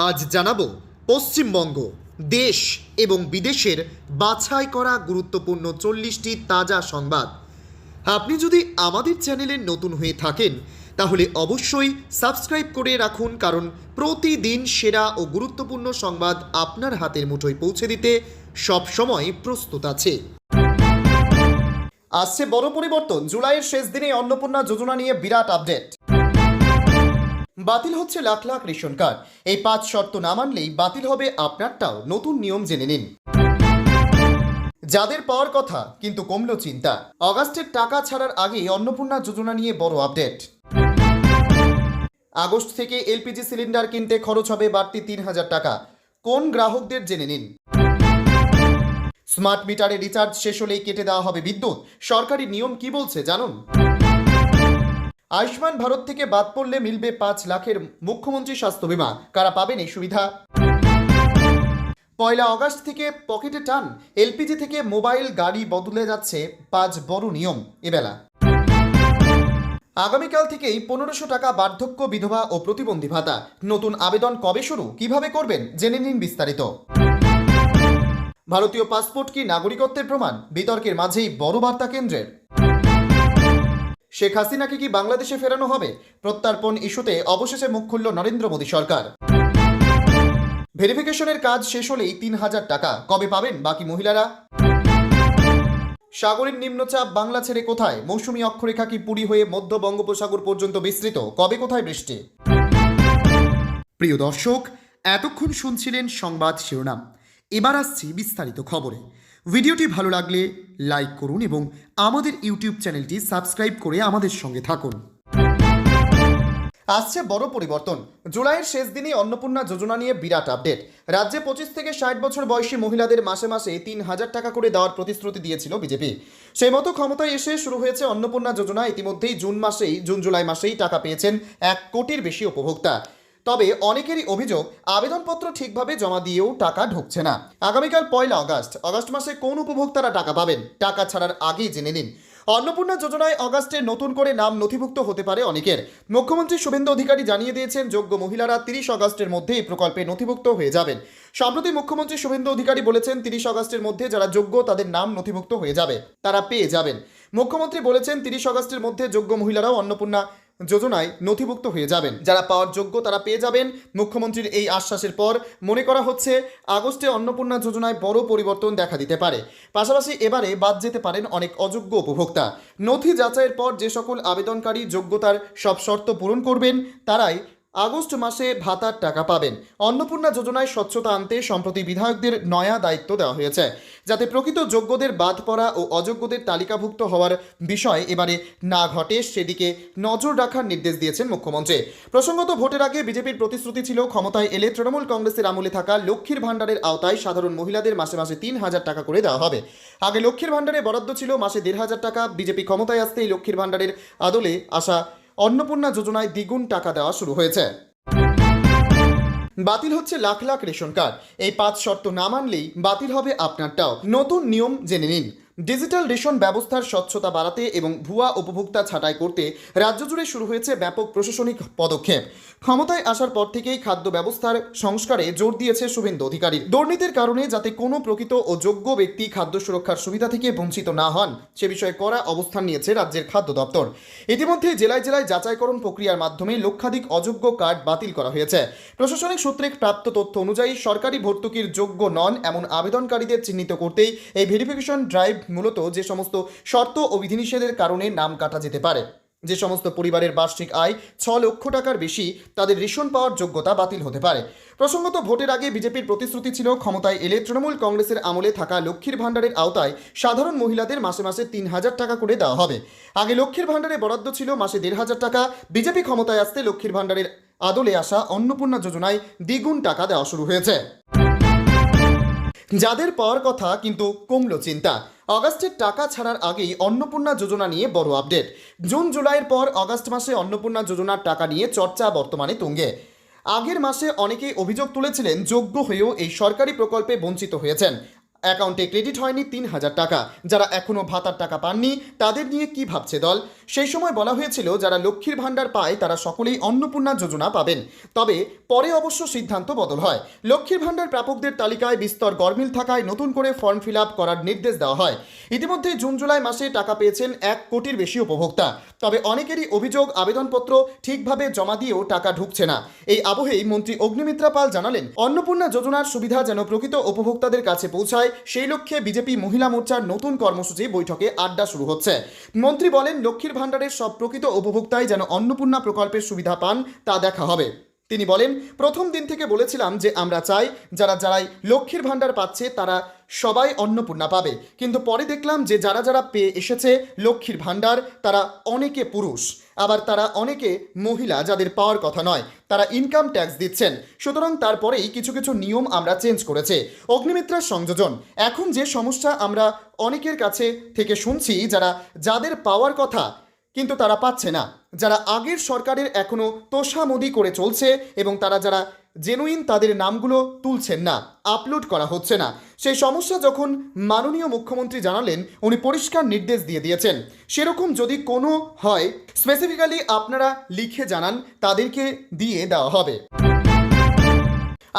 আজ জানাবো পশ্চিমবঙ্গ দেশ এবং বিদেশের বাছাই করা গুরুত্বপূর্ণ 40টি তাজা সংবাদ। আপনি যদি আমাদের চ্যানেলে নতুন হয়ে থাকেন তাহলে অবশ্যই সাবস্ক্রাইব করে রাখুন, কারণ প্রতিদিন সেরা ও গুরুত্বপূর্ণ সংবাদ আপনার হাতের মুঠোয় পৌঁছে দিতে সব সময় প্রস্তুত আছে। আসছে বড় পরিবর্তন, জুলাইয়ের শেষ দিনে অন্নপূর্ণা যোজনা নিয়ে বিরাট আপডেট। বাতিল হচ্ছে লাখ লাখ রেশন কার্ড, এই 5 শর্ত না মানলেই বাতিল হবে আপনারটাও। নতুন নিয়ম জেনে নিন। যাদের পাওয়ার কথা কিন্তু কমলো চিন্তা, অগাস্টের টাকা ছাড়ার আগেই অন্নপূর্ণা যোজনা নিয়ে বড় আপডেট। আগস্ট থেকে এলপিজি সিলিন্ডার কিনতে খরচ হবে বাড়তি 3,000 টাকা, কোন গ্রাহকদের জেনে নিন। স্মার্ট মিটারে রিচার্জ শেষ হলেই কেটে দেওয়া হবে বিদ্যুৎ, সরকারি নিয়ম কি বলছে জানুন। আয়ুষ্মান ভারত থেকে বাদ পড়লে মিলবে 5 লাখের মুখ্যমন্ত্রী স্বাস্থ্য বীমা, কারা পাবেন এই সুবিধা। 1 আগস্ট থেকে পকেটে টান, এলপিজি থেকে মোবাইল গাড়ি বদলে যাচ্ছে 5 বড় নিয়ম এবেলা। আগামীকাল থেকেই 1500 টাকা বার্ধক্য, বিধবা ও প্রতিবন্ধী ভাতা, নতুন আবেদন কবে শুরু, কিভাবে করবেন জেনে নিন বিস্তারিত। ভারতীয় পাসপোর্ট কি নাগরিকত্বের প্রমাণ, বিতর্কের মাঝেই বড় বার্তা কেন্দ্রের। শেখ হাসিনাকে কি বাংলাদেশে ফেরানো হবে, প্রত্যর্পণ ইস্যুতে অবশেষে মুখ খুলল নরেন্দ্র মোদী সরকার। ভেরিফিকেশনের কাজ শেষ হলেই 3,000 টাকা, কবে পাবেন বাকি মহিলারা। সাগরের নিম্নচাপ বাংলা ছেড়ে কোথায়, মৌসুমী অক্ষরেখা কি পুরী হয়ে মধ্য বঙ্গোপসাগর পর্যন্ত বিস্তৃত, কবে কোথায় বৃষ্টি। প্রিয় দর্শক, এতক্ষণ শুনছিলেন সংবাদ শিরোনাম, এবার আসছি বিস্তারিত খবরে। ভিডিওটি ভালো লাগলে লাইক করুন এবং আমাদের ইউটিউব চ্যানেলটি সাবস্ক্রাইব করে আমাদের সঙ্গে থাকুন। আসছে বড় পরিবর্তন, জুলাইয়ের শেষ দিনে অন্নপূর্ণা যোজনা নিয়ে বিরাট আপডেট। রাজ্যে 25 থেকে 60 বছর বয়সী মহিলাদের মাসে মাসে 3,000 টাকা করে দেওয়ার প্রতিশ্রুতি দিয়েছিল বিজেপি। সেই মতো ক্ষমতায় এসে শুরু হয়েছে অন্নপূর্ণা যোজনা। ইতিমধ্যেই জুন জুলাই মাসেই টাকা পেয়েছেন 1 কোটির বেশি উপভোক্তা। তবে অনেকেরই অভিযোগ, আবেদনপত্র ঠিকভাবে জমা দিয়েও টাকা ঢুকছে না। আগামীকাল 1 আগস্ট মাসে কোন উপভোক্তারা টাকা পাবেন, টাকা ছাড়ার আগেই জেনে নিন। অন্নপূর্ণা যোজনায় অগাস্টে নতুন করে নাম নথিভুক্ত হতে পারে অনেকের। মুখ্যমন্ত্রী শুভেন্দু অধিকারী জানিয়ে দিয়েছেন, যোগ্য মহিলারা 30 আগস্টের মধ্যে এই প্রকল্পে নথিভুক্ত হয়ে যাবেন। সম্প্রতি মুখ্যমন্ত্রী শুভেন্দু অধিকারী বলেছেন, 30 আগস্টের মধ্যে যারা যোগ্য তাদের নাম নথিভুক্ত হয়ে যাবে, তারা পেয়ে যাবেন। মুখ্যমন্ত্রী বলেছেন, 30 আগস্টের মধ্যে যোগ্য মহিলারাও অন্নপূর্ণা যোজনায় নথিভুক্ত হয়ে যাবেন, যারা পাওয়ার যোগ্য তারা পেয়ে যাবেন। মুখ্যমন্ত্রীর এই আশ্বাসের পর মনে করা হচ্ছে আগস্টে অন্নপূর্ণা যোজনায় বড় পরিবর্তন দেখা দিতে পারে। পাশাপাশি এবারে বাদ যেতে পারেন অনেক অযোগ্য উপভোক্তা। নথি যাচাইয়ের পর যে সকল আবেদনকারী যোগ্যতার সব শর্ত পূরণ করবেন তারাই আগস্ট মাসে ভাতার টাকা পাবেন। অন্নপূর্ণা যোজনায় স্বচ্ছতা আনতে সম্প্রতি বিধায়কদের নয়া দায়িত্ব দেওয়া হয়েছে, যাতে প্রকৃত যোগ্যদের বাদ পড়া ও অযোগ্যদের তালিকাভুক্ত হওয়ার বিষয় এবারে না ঘটে, সেদিকে নজর রাখার নির্দেশ দিয়েছেন মুখ্যমন্ত্রী। প্রসঙ্গত, ভোটের আগে বিজেপির প্রতিশ্রুতি ছিল ক্ষমতায় এলে তৃণমূল কংগ্রেসের আমলে থাকা লক্ষ্মীর ভাণ্ডারের আওতায় সাধারণ মহিলাদের মাসে মাসে 3,000 টাকা করে দেওয়া হবে। আগে লক্ষ্মীর ভাণ্ডারে বরাদ্দ ছিল মাসে 1,500 টাকা। বিজেপি ক্ষমতায় আসতেই লক্ষ্মীর ভাণ্ডারের আদলে আসা অন্নপূর্ণা যোজনায় দ্বিগুণ টাকা দেওয়া শুরু হয়েছে। বাতিল হচ্ছে লাখ লাখ রেশন কার্ড, এই 5 শর্ত না মানলেই বাতিল হবে আপনারটাও। নতুন নিয়ম জেনে নিন। ডিজিটাল রেশন ব্যবস্থার স্বচ্ছতা বাড়াতে এবং ভুয়া উপভোক্তা ছাঁটাই করতে রাজ্য জুড়ে শুরু হয়েছে ব্যাপক প্রশাসনিক পদক্ষেপ। ক্ষমতায় আসার পর থেকেই খাদ্য ব্যবস্থার সংস্কারে জোর দিয়েছে শুভেন্দু অধিকারী। দুর্নীতির কারণে যাতে কোনো প্রকৃত ও যোগ্য ব্যক্তি খাদ্য সুরক্ষার সুবিধা থেকে বঞ্চিত না হন, সে বিষয়ে কড়া অবস্থান নিয়েছে রাজ্যের খাদ্য দপ্তর। ইতিমধ্যে জেলায় জেলায় যাচাইকরণ প্রক্রিয়ার মাধ্যমে লক্ষাধিক অযোগ্য কার্ড বাতিল করা হয়েছে। প্রশাসনিক সূত্রে প্রাপ্ত তথ্য অনুযায়ী সরকারি ভর্তুকির যোগ্য নন এমন আবেদনকারীদের চিহ্নিত করতেই এই ভেরিফিকেশন ড্রাইভ। মূলত যে সমস্ত শর্ত ও বিধিনিষেধের কারণে নাম কাটা যেতে পারে, যে সমস্ত পরিবারের বার্ষিক আয় 6 লক্ষ টাকার বেশি, তাদের রেশন পাওয়ার যোগ্যতা বাতিল হতে পারে। প্রসঙ্গত, ভোটের আগে বিজেপির প্রতিশ্রুতি ছিল ক্ষমতায় এলে তৃণমূল কংগ্রেসের আমলে থাকা লক্ষ্মীর ভাণ্ডারের আওতায় সাধারণ মহিলাদের মাসে মাসে 3,000 টাকা করে দেওয়া হবে। আগে লক্ষ্মীর ভাণ্ডারে বরাদ্দ ছিল মাসে 1,500 টাকা। বিজেপি ক্ষমতায় আসতে লক্ষ্মীর ভাণ্ডারের আদলে আসা অন্নপূর্ণা যোজনায় দ্বিগুণ টাকা দেওয়া শুরু হয়েছে। যাদের পাওয়ার কথা কিন্তু কমলো চিন্তা, আগস্টের টাকা ছাড়ার আগেই অন্নপূর্ণা যোজনা নিয়ে বড় আপডেট। জুন জুলাইয়ের পর আগস্ট মাসে অন্নপূর্ণা যোজনার টাকা নিয়ে চর্চা বর্তমানে তুঙ্গে। আগের মাসে অনেকেই অভিযোগ তুলেছিলেন যোগ্য হয়েও এই সরকারি প্রকল্পে বঞ্চিত হয়েছেন। অ্যাকাউন্টে ক্রেডিট হয়নি 3,000 টাকা। যারা এখনও ভাতার টাকা পাননি তাদের নিয়ে কি ভাবছে দল? সেই সময় বলা হয়েছিল যারা লক্ষ্মীর ভাণ্ডার পায় তারা সকলেই অন্নপূর্ণা যোজনা পাবেন। তবে পরে অবশ্য সিদ্ধান্ত বদল হয়। লক্ষ্মীর ভাণ্ডার প্রাপকদের তালিকায় বিস্তর গরমিল থাকায় নতুন করে ফর্ম ফিল আপ করার নির্দেশ দেওয়া হয়। ইতিমধ্যে জুন জুলাই মাসে টাকা পেয়েছেন 1 কোটির বেশি উপভোক্তা। তবে অনেকেরই অভিযোগ আবেদনপত্র ঠিকভাবে জমা দিয়েও টাকা ঢুকছে না। এই আবহেই মন্ত্রী অগ্নিমিত্রা পাল জানালেন, অন্নপূর্ণা যোজনার সুবিধা যেন প্রকৃত উপভোক্তাদের কাছে পৌঁছায় সেই লক্ষ্যে বিজেপি মহিলা মোর্চার নতুন কর্মসূচি বৈঠকে আড্ডা শুরু হচ্ছে। মন্ত্রী বলেন, লক্ষ্মীর ভাণ্ডারের সব প্রকৃত উপভোক্তাই যেন অন্নপূর্ণা প্রকল্পের সুবিধা পান তা দেখা হবে। তিনি বলেন, প্রথম দিন থেকে বলেছিলাম যে আমরা চাই যারাই লক্ষ্মীর ভাণ্ডার পাচ্ছে তারা সবাই অন্নপূর্ণা পাবে, কিন্তু পরে দেখলাম যে যারা পেয়ে এসেছে লক্ষ্মীর ভাণ্ডার তারা অনেকে পুরুষ, আবার তারা অনেকে মহিলা যাদের পাওয়ার কথা নয়, তারা ইনকাম ট্যাক্স দিচ্ছেন। সুতরাং তারপরেই কিছু নিয়ম আমরা চেঞ্জ করেছে। অগ্নিমিত্রার সংযোজন, এখন যে সমস্যা আমরা অনেকের কাছে থেকে শুনছি যাদের পাওয়ার কথা কিন্তু তারা পাচ্ছে না, যারা আগের সরকারের এখনও তোষামোদি করে চলছে এবং তারা যারা জেনুইন তাদের নামগুলো তুলছেন না, আপলোড করা হচ্ছে না। সেই সমস্যা যখন মাননীয় মুখ্যমন্ত্রী জানালেন, উনি পরিষ্কার নির্দেশ দিয়ে দিয়েছেন সেরকম যদি কোনো হয় স্পেসিফিক্যালি আপনারা লিখে জানান, তাদেরকে দিয়ে দেওয়া হবে।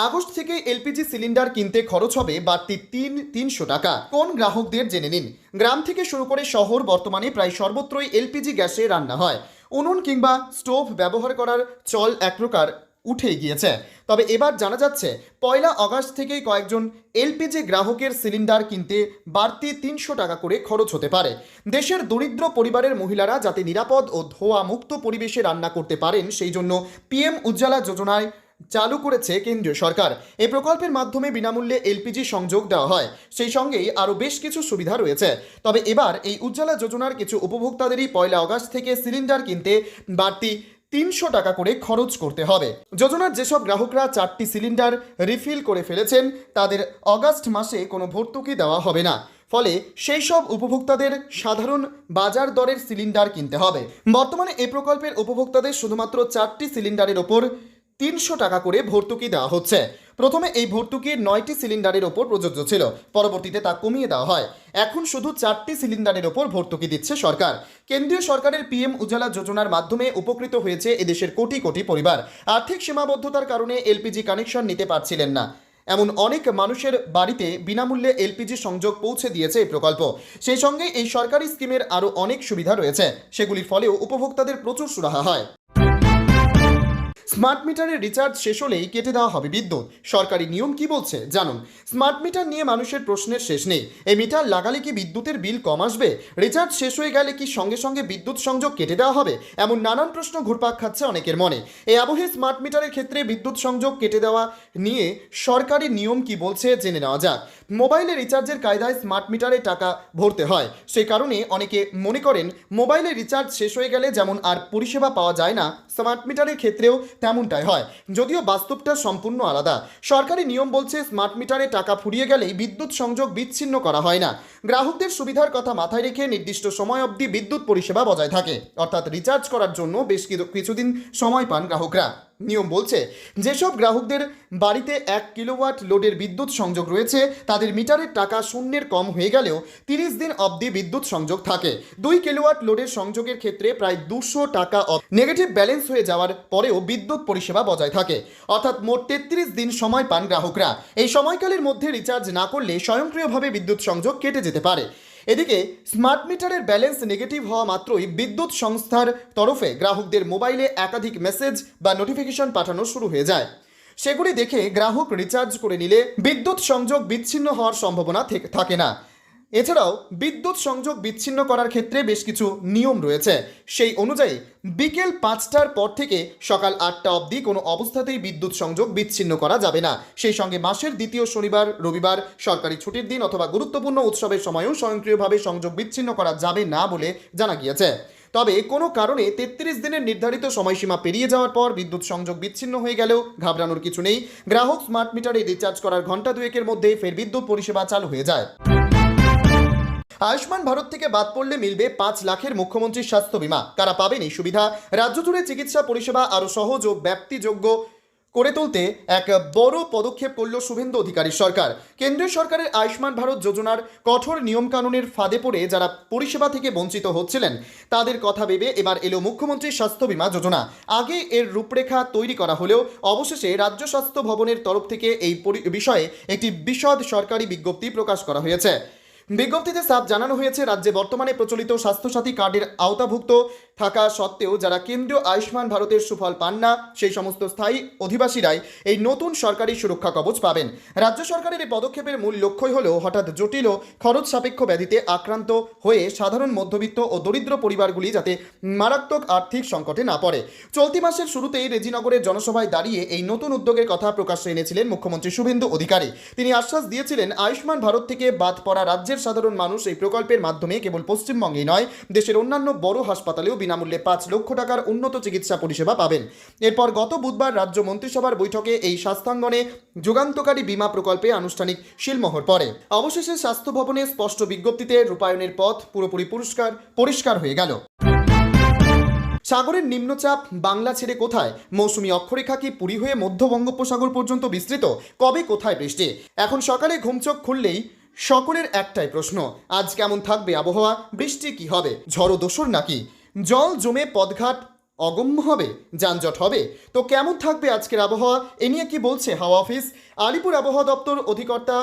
আগস্ট থেকে এলপিজি সিলিন্ডার কিনতে খরচ হবে বাড়তি 300 টাকা। কোন গ্রাহকদের জেনে নিন। গ্রাম থেকে শুরু করে শহর বর্তমানে প্রায় সর্বত্রই এলপিজি গ্যাসে রান্না হয়। উনুন কিংবা স্টোভ ব্যবহার করার চল এক প্রকার উঠেই গিয়েছে। তবে এবার জানা যাচ্ছে 1 আগস্ট থেকেই কয়েকজন এলপিজি গ্রাহকের সিলিন্ডার কিনতে বাড়তি 300 টাকা করে খরচ হতে পারে। দেশের দরিদ্র পরিবারের মহিলারা যাতে নিরাপদ ও ধোঁয়া মুক্ত পরিবেশে রান্না করতে পারেন সেই জন্য পিএম উজ্জ্বলা যোজনায় চালু করেছে কেন্দ্রীয় সরকার। এই প্রকল্পের মাধ্যমে বিনামূল্যে এলপিজি সংযোগ দেওয়া হয়, সেই সঙ্গেই আরও বেশ কিছু সুবিধা রয়েছে। তবে এবার এই উজ্জ্বলা যোজনার কিছু উপভোক্তাদেরই 1 আগস্ট থেকে সিলিন্ডার কিনতে বাড়তি 300 টাকা করে খরচ করতে হবে। যোজনার যেসব গ্রাহকরা 4টি সিলিন্ডার রিফিল করে ফেলেছেন তাদের আগস্ট মাসে কোনো ভর্তুকি দেওয়া হবে না। ফলে সেই সব উপভোক্তাদের সাধারণ বাজার দরের সিলিন্ডার কিনতে হবে। বর্তমানে এই প্রকল্পের উপভোক্তাদের শুধুমাত্র 4টি সিলিন্ডারের ওপর 300 টাকা করে ভর্তুকি দেওয়া হচ্ছে। প্রথমে এই ভর্তুকি 9টি সিলিন্ডারের ওপর প্রযোজ্য ছিল, পরবর্তীতে তা কমিয়ে দেওয়া হয়। এখন শুধু 4টি সিলিন্ডারের ওপর ভর্তুকি দিচ্ছে সরকার। কেন্দ্রীয় সরকারের পিএম উজ্জ্বলা যোজনার মাধ্যমে উপকৃত হয়েছে এদেশের কোটি কোটি পরিবার। আর্থিক সীমাবদ্ধতার কারণে এলপিজি কানেকশন নিতে পারছিলেন না, এমন অনেক মানুষের বাড়িতে বিনামূল্যে এলপিজি সংযোগ পৌঁছে দিয়েছে এই প্রকল্প। সেই সঙ্গে এই সরকারি স্কিমের আরও অনেক সুবিধা রয়েছে, সেগুলির ফলেও উপভোক্তাদের প্রচুর সুরাহা হয়। স্মার্ট মিটারের রিচার্জ শেষ হলেই কেটে দেওয়া হবে বিদ্যুৎ। সরকারি নিয়ম কি বলছে জানুন। স্মার্ট মিটার নিয়ে মানুষের প্রশ্নের শেষ নেই। এই মিটার লাগালে কি বিদ্যুতের বিল কম আসবে? রিচার্জ শেষ হয়ে গেলে কি সঙ্গে সঙ্গে বিদ্যুৎ সংযোগ কেটে দেওয়া হবে? এমন নানান প্রশ্ন ঘুরপাক খাচ্ছে অনেকের মনে। এই আবহে স্মার্ট মিটারের ক্ষেত্রে বিদ্যুৎ সংযোগ কেটে দেওয়া নিয়ে সরকারি নিয়ম কি বলছে জেনে নেওয়া যাক। মোবাইলে রিচার্জের কায়দায় স্মার্ট মিটারে টাকা ভরতে হয়, সেই কারণে অনেকে মনে করেন মোবাইলে রিচার্জ শেষ হয়ে গেলে যেমন আর পরিষেবা পাওয়া যায় না, স্মার্ট মিটারের ক্ষেত্রেও তেমনটাই হয়, যদিও বাস্তবটা সম্পূর্ণ আলাদা। সরকারি নিয়ম বলছে স্মার্ট মিটারে টাকা ফুরিয়ে গেলেই বিদ্যুৎ সংযোগ বিচ্ছিন্ন করা হয় না। গ্রাহকদের সুবিধার কথা মাথায় রেখে নির্দিষ্ট সময় অবধি বিদ্যুৎ পরিষেবা বজায় থাকে, অর্থাৎ রিচার্জ করার জন্য বেশ কিছুদিন সময় পান গ্রাহকরা। নিয়ম বলছে যেসব গ্রাহকদের বাড়িতে 1 কিলোওয়াট লোডের বিদ্যুৎ সংযোগ রয়েছে তাদের মিটারের টাকা শূন্যের কম হয়ে গেলেও 30 দিন অবধি বিদ্যুৎ সংযোগ থাকে। 2 কিলোওয়াট লোডের সংযোগের ক্ষেত্রে প্রায় 200 টাকা নেগেটিভ ব্যালেন্স হয়ে যাওয়ার পরেও বিদ্যুৎ পরিষেবা বজায় থাকে, অর্থাৎ মোট 33 দিন সময় পান গ্রাহকরা। এই সময়কালের মধ্যে রিচার্জ না করলে স্বয়ংক্রিয়ভাবে বিদ্যুৎ সংযোগ কেটে যেতে পারে। এদিকে স্মার্ট মিটারের ব্যালেন্স নেগেটিভ হওয়া মাত্রই বিদ্যুৎ সংস্থার তরফে গ্রাহকদের মোবাইলে একাধিক মেসেজ বা নোটিফিকেশন পাঠানো শুরু হয়ে যায়। সেগুলি দেখে গ্রাহক রিচার্জ করে নিলে বিদ্যুৎ সংযোগ বিচ্ছিন্ন হওয়ার সম্ভাবনা থাকে না। এছাড়াও বিদ্যুৎ সংযোগ বিচ্ছিন্ন করার ক্ষেত্রে বেশ কিছু নিয়ম রয়েছে। সেই অনুযায়ী বিকেল 5টার পর থেকে সকাল 8টা অবধি কোনো অবস্থাতেই বিদ্যুৎ সংযোগ বিচ্ছিন্ন করা যাবে না। সেই সঙ্গে মাসের দ্বিতীয় শনিবার, রবিবার, সরকারি ছুটির দিন অথবা গুরুত্বপূর্ণ উৎসবের সময়ও স্বয়ংক্রিয়ভাবে সংযোগ বিচ্ছিন্ন করা যাবে না বলে জানা গিয়েছে। তবে কোনো কারণে 33 দিনের নির্ধারিত সময়সীমা পেরিয়ে যাওয়ার পর বিদ্যুৎ সংযোগ বিচ্ছিন্ন হয়ে গেলেও ঘাবড়ানোর কিছু নেই। গ্রাহক স্মার্ট মিটারে রিচার্জ করার ঘন্টা দুয়েকের মধ্যে ফের বিদ্যুৎ পরিষেবা চালু হয়ে যায়। আয়ুষ্মান ভারত থেকে বাদ পড়লে মিলবে 5 লাখের মুখ্যমন্ত্রীর স্বাস্থ্য বীমা। কারা পাবেন এই সুবিধা? রাজ্য জুড়ে চিকিৎসা পরিষেবা আরও সহজ ও ব্যাপ্তিযোগ্য করে তুলতে এক বড় পদক্ষেপ করল শুভেন্দু অধিকারীর সরকার। কেন্দ্রীয় সরকারের আয়ুষ্মান ভারত যোজনার কঠোর নিয়মকানুনের ফাঁদে পড়ে যারা পরিষেবা থেকে বঞ্চিত হচ্ছিলেন তাদের কথা ভেবে এবার এলো মুখ্যমন্ত্রীর স্বাস্থ্য বীমা যোজনা। আগে এর রূপরেখা তৈরি করা হলেও অবশেষে রাজ্য স্বাস্থ্য ভবনের তরফ থেকে এই বিষয়ে একটি বিশদ সরকারি বিজ্ঞপ্তি প্রকাশ করা হয়েছে। বিজ্ঞপ্তিতে সাফ জানানো হয়েছে, রাজ্যে বর্তমানে প্রচলিত স্বাস্থ্যসাথী কার্ডের আওতাভুক্ত থাকা সত্ত্বেও যারা কেন্দ্রীয় আয়ুষ্মান ভারতের সুফল পান না সেই সমস্ত স্থায়ী অধিবাসীরাই এই নতুন সরকারি সুরক্ষা কবচ পাবেন। রাজ্য সরকারের এই পদক্ষেপের মূল লক্ষ্যই হল হঠাৎ জটিল ও খরচ সাপেক্ষ ব্যাধিতে আক্রান্ত হয়ে সাধারণ মধ্যবিত্ত ও দরিদ্র পরিবারগুলি যাতে মারাত্মক আর্থিক সংকটে না পড়ে। চলতি মাসের শুরুতেই রেজিনগরের জনসভায় দাঁড়িয়ে এই নতুন উদ্যোগের কথা প্রকাশ্যে এনেছিলেন মুখ্যমন্ত্রী শুভেন্দু অধিকারী। তিনি আশ্বাস দিয়েছিলেন, আয়ুষ্মান ভারত থেকে বাদ পড়া রাজ্যের সাধারণ মানুষ এই প্রকল্পের মাধ্যমে কেবল পশ্চিমবঙ্গেই নয় দেশের অন্যান্য বড় হাসপাতালেও বিনামূল্যে 5 লক্ষ টাকার উন্নত চিকিৎসা পরিষেবা পাবেন। এরপর গত বুধবার রাজ্য মন্ত্রিসভার বৈঠকে এই স্বাস্থ্যাঙ্গনে যুগান্তকারী বীমা প্রকল্পে আনুষ্ঠানিক শিলমোহর পড়ে। অবশেষে স্বাস্থ্য ভবনে স্পষ্ট বিজ্ঞপ্তিতে রূপায়ণের পথ পুরোপুরি পরিষ্কার হয়ে গেল। সাগরের নিম্নচাপ বাংলা ছেড়ে কোথায়? মৌসুমী অক্ষরেখা কি পুরী হয়ে মধ্য বঙ্গোপসাগর পর্যন্ত বিস্তৃত? কবে কোথায় বৃষ্টি? এখন সকালে ঘুমচোখ খুললেই সকলের একটাই প্রশ্ন, আজ কেমন থাকবে আবহাওয়া? বৃষ্টি কি হবে? ঝড়ো দোসর নাকি? জল জমে পথঘাট অগম্য হবে? যানজট হবে? তো কেমন থাকবে আজকের আবহাওয়া? এ নিয়ে কি বলছে হাওয়া অফিস? আলিপুর আবহাওয়া দপ্তর অধিকর্তা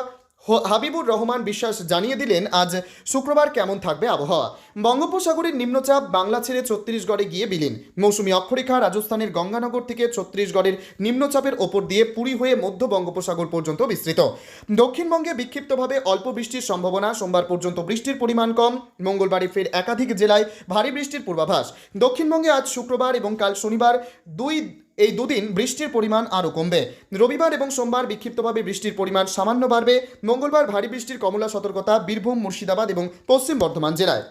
হাবিবুর রহমান বিশ্বাস জানিয়ে দিলেন, আজ শুক্রবার কেমন থাকবে আবহাওয়া। বঙ্গোপসাগরের নিম্নচাপ বাংলা ছেড়ে ছত্তিশগড়ে গিয়ে বিলীন। মৌসুমী অক্ষরেখা রাজস্থানের গঙ্গানগর থেকে ছত্তিশগড়ের নিম্নচাপের ওপর দিয়ে পুরী হয়ে মধ্য বঙ্গোপসাগর পর্যন্ত বিস্তৃত। দক্ষিণবঙ্গে বিক্ষিপ্তভাবে অল্প বৃষ্টির সম্ভাবনা। সোমবার পর্যন্ত বৃষ্টির পরিমাণ কম। মঙ্গলবারে ফের একাধিক জেলায় ভারী বৃষ্টির পূর্বাভাস। দক্ষিণবঙ্গে আজ শুক্রবার এবং কাল শনিবার এই দুদিন বৃষ্টির পরিমাণ আরও কমবে। রবিবার এবং সোমবার বিক্ষিপ্তভাবে বৃষ্টির পরিমাণ সামান্য বাড়বে। মঙ্গলবার ভারী বৃষ্টির কমলা সতর্কতা বীরভূম, মুর্শিদাবাদ এবং পশ্চিম বর্ধমান জেলায়।